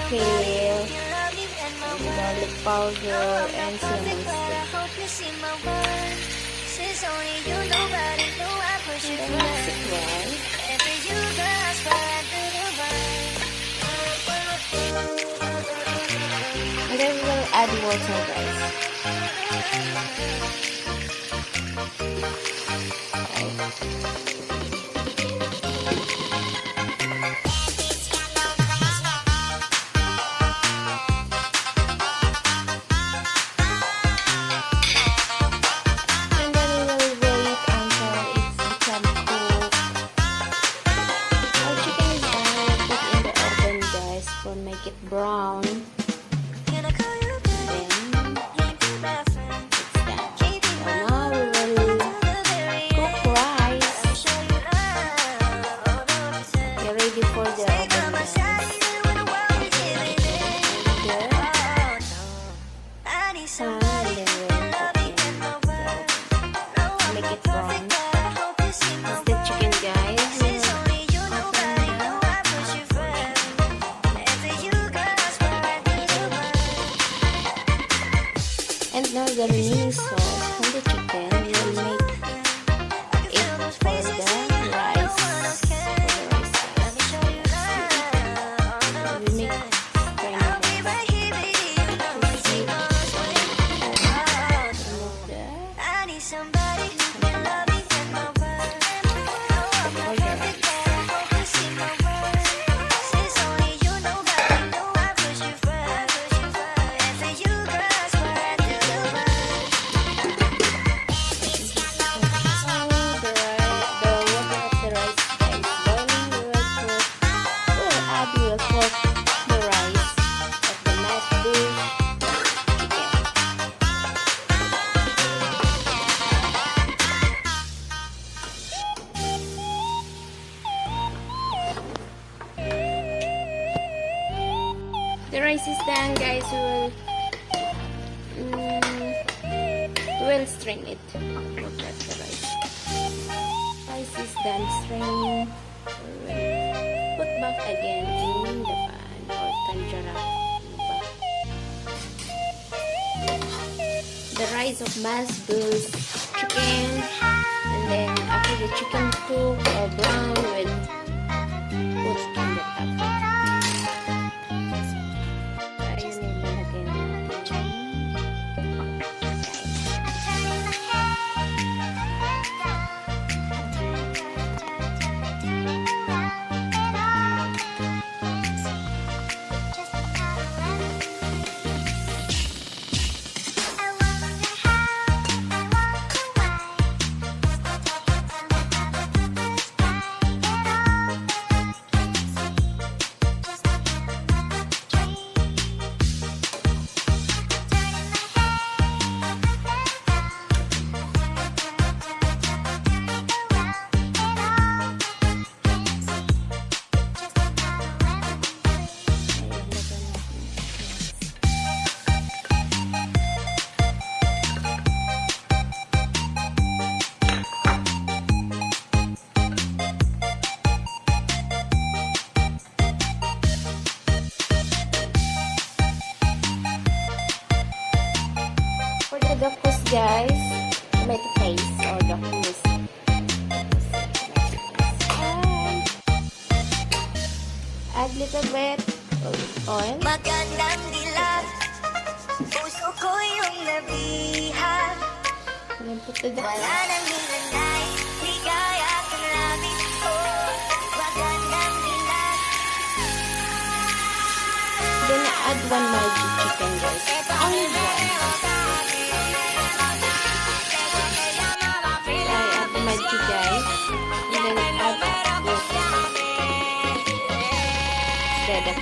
kale, garlic powder, and cinnamon stick. And then mix it well. And then we'll add water, guys. And then we will wait until it's become cooked. Our chicken is done. We'll put in the oven, guys, to make it brown. For the oven, guys. And then we'll make it brown. That's the chicken, guys. And now the remaining sauce from the chicken, we'll make it for the rice. The rice is done, guys. We'll strain it. Look at the rice. Rice is done straining. Put back again in the pan or tanjara. The rice of masbosh chicken, and then after the chicken cook or brown, we'll put in the top. The octopus, guys, make a face or the octopus. Add little bit of oil. Magandang dilag, puso ko yung nabihan. Then put the Wala nang hinanay, ligaya kang labis ko. Magandang dilag. Then add one magic chicken, guys. Only one. Magic, guys, and then add water. Instead of